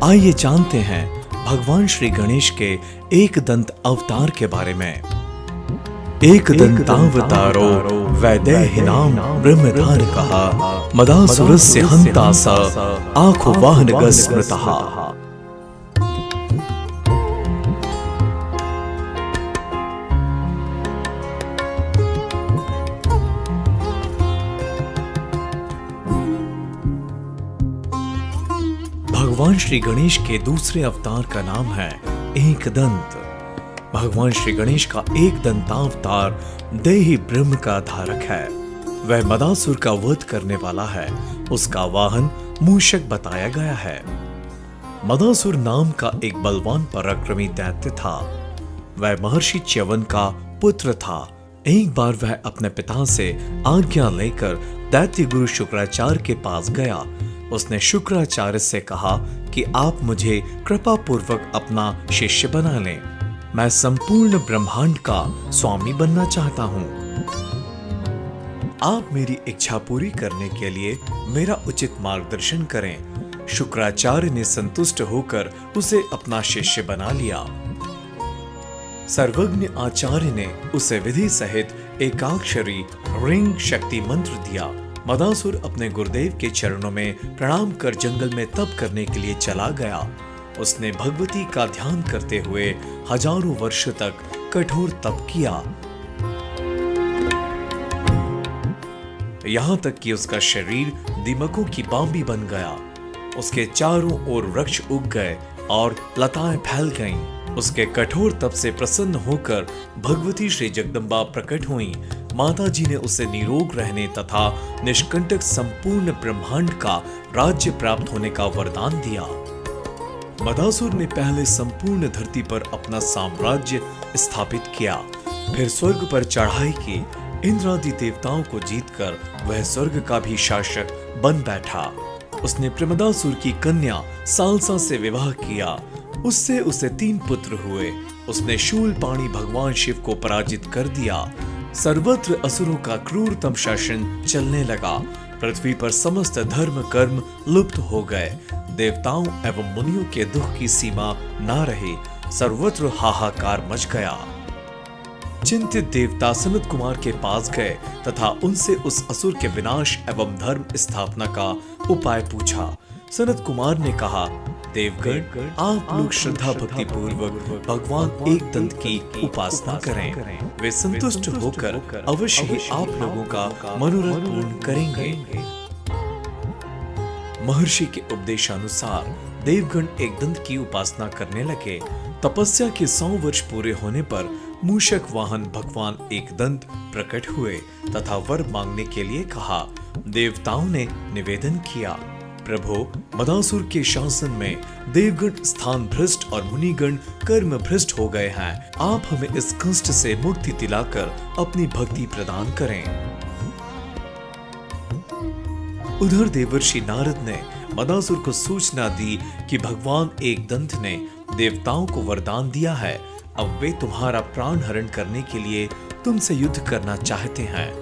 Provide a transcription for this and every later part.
आइए जानते हैं भगवान श्री गणेश के एक दंत अवतार के बारे में। एक दंतावतारो वैदेहिनाम ब्रह्मधारकः मदासुरस्य हंता स आखो वाहनग स्मृतः। भगवान श्री गणेश के दूसरे अवतार का नाम है एक दंत। भगवान श्री गणेश का एक दंतावतार देही ब्रह्म का धारक है। वह मदासुर का वध करने वाला है। उसका वाहन मूषक बताया गया है। मदासुर नाम का एक बलवान पराक्रमी दैत्य था। वह महर्षि च्यवन का पुत्र था। एक बार वह अपने पिता से आज्ञा लेकर दैत्य गुरु शुक्राचार्य के पास गया। उसने शुक्राचार्य से कहा कि आप मुझे कृपा पूर्वक अपना शिष्य बना लें। मैं संपूर्ण ब्रह्मांड का स्वामी बनना चाहता हूं। आप मेरी इच्छा पूरी करने के लिए मेरा उचित मार्गदर्शन करें। शुक्राचार्य ने संतुष्ट होकर उसे अपना शिष्य बना लिया। सर्वज्ञ आचार्य ने उसे विधि सहित एकाक्षरी ह्रीं शक्ति मंत्र दिया। मदासुर अपने गुरुदेव के चरणों में प्रणाम कर जंगल में तप करने के लिए चला गया। उसने भगवती का ध्यान करते हुए हजारों वर्ष तक कठोर तप किया। यहां तक कि उसका शरीर दीमकों की बांबी बन गया। उसके चारों ओर वृक्ष उग गए और लताएं फैल गईं। उसके कठोर तप से प्रसन्न होकर भगवती श्री जगदम्बा प्रकट हुईं। माता जी ने उसे निरोग रहने तथा निष्कंटक संपूर्ण ब्रह्मांड का राज्य प्राप्त होने का वरदान दिया। मदासुर ने पहले संपूर्ण धरती पर अपना साम्राज्य स्थापित किया। फिर स्वर्ग पर चढ़ाई की। इंद्रादि देवताओं को जीतकर वह स्वर्ग का भी शासक बन बैठा। उसने प्रमदासुर की कन्या सालसा से विवाह किया। उससे उसे 3 पुत्र हुए। उसने शूलपाणी भगवान शिव को पराजित कर दिया। सर्वत्र असुरों का क्रूरतम शासन चलने लगा। पृथ्वी पर समस्त धर्म कर्म लुप्त हो गए। देवताओं एवं मुनियों के दुख की सीमा न रही। सर्वत्र हाहाकार मच गया। चिंतित देवता सनत कुमार के पास गए तथा उनसे उस असुर के विनाश एवं धर्म स्थापना का उपाय पूछा। सनत कुमार ने कहा, देवगण, आप लोग श्रद्धा भक्ति पूर्वक भगवान एक दंत की उपासना करें। वे संतुष्ट होकर अवश्य ही आप लोगों का मनोरथ पूर्ण करेंगे। महर्षि के उपदेशानुसार देवगण एक दंत की उपासना करने लगे। तपस्या के 100 वर्ष पूरे होने पर मूषक वाहन भगवान एक दंत प्रकट हुए तथा वर मांगने के लिए कहा। देवताओं ने निवेदन किया, प्रभु, मदासुर के शासन में देवगण स्थान भ्रष्ट और मुनिगण कर्म भ्रष्ट हो गए हैं। आप हमें इस कष्ट से मुक्ति दिलाकर अपनी भक्ति प्रदान करें। उधर देवर्षि नारद ने मदासुर को सूचना दी कि भगवान एक दंत ने देवताओं को वरदान दिया है। अब वे तुम्हारा प्राण हरण करने के लिए तुमसे युद्ध करना चाहते हैं।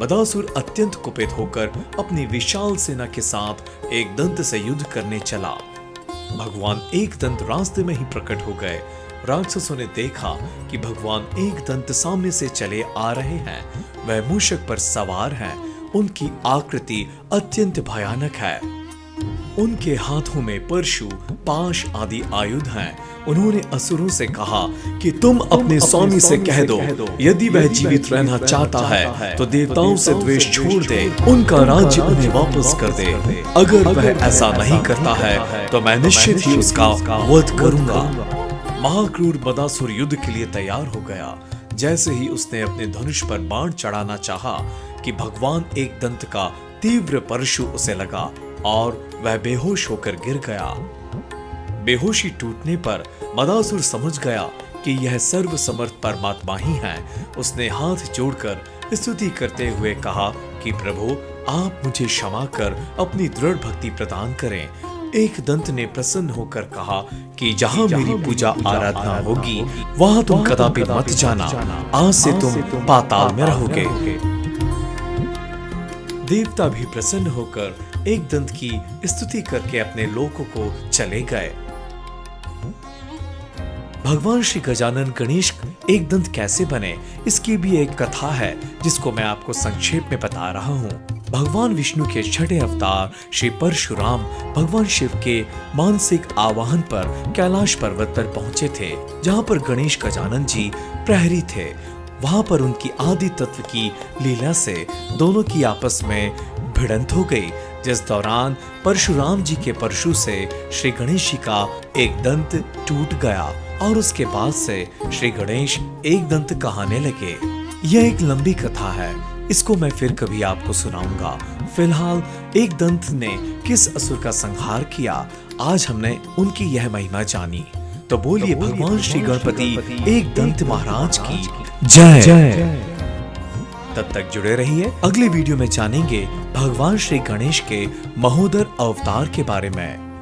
मदासुर अत्यंत कुपित होकर अपनी विशाल सेना के साथ एक दंत से युद्ध करने चला। भगवान एक दंत रास्ते में ही प्रकट हो गए। राक्षसों ने देखा कि भगवान एक दंत सामने से चले आ रहे हैं। वह मूषक पर सवार हैं। उनकी आकृति अत्यंत भयानक है। उनके हाथों में परशु, पाश आदि आयुध हैं। उन्होंने असुरों से कहा कि तुम अपने स्वामी से कह दो, यदि वह जीवित रहना चाहता है तो देवताओं से द्वेष छोड़ दे, उनका राज्य उन्हें वापस कर दे। अगर वह ऐसा नहीं करता है तो मैं निश्चित ही उसका वध करूंगा। महाक्रूर मदासुर युद्ध के लिए तैयार हो गया। जैसे ही उसने अपने धनुष पर बाण चढ़ाना चाहा कि भगवान एक दंत का तीव्र परशु उसे लगा और वह बेहोश होकर गिर गया। बेहोशी टूटने पर मदासुर समझ गया कि यह सर्वसमर्थ परमात्मा ही है। उसने हाथ जोड़कर स्तुति करते हुए कहा कि प्रभु, आप मुझे क्षमा कर अपनी दृढ़ भक्ति प्रदान करें। एक दंत ने प्रसन्न होकर कहा कि जहां मेरी पूजा आराधना होगी वहां तुम कदापि मत जाना। आज से तुम पाताल में रहोगे। देवता भी प्रसन्न होकर एक दंत की स्तुति करके अपने लोकों को चले गए। भगवान श्री गजानन गणेश एक दंत कैसे बने, इसकी भी एक कथा है जिसको मैं आपको संक्षेप में बता रहा हूँ। भगवान विष्णु के छठे अवतार श्री परशुराम भगवान शिव के मानसिक आवाहन पर कैलाश पर्वत पर पहुंचे थे, जहाँ पर गणेश गजानन जी प्रहरी थे। वहां पर उनकी आदि तत्व की लीला से दोनों की आपस में भिड़ंत हो गई, जिस दौरान परशुराम जी के परशु से श्री गणेश जी का एक दंत टूट गया और उसके बाद से श्री गणेश एक दंत कहाने लगे। यह एक लंबी कथा है, इसको मैं फिर कभी आपको सुनाऊंगा। फिलहाल एक दंत ने किस असुर का संहार किया, आज हमने उनकी यह महिमा जानी। तो बोलिए भगवान श्री गणपति एक दंत महाराज की जय। तब तक जुड़े रहिए, अगले वीडियो में जानेंगे भगवान श्री गणेश के महोदर अवतार के बारे में।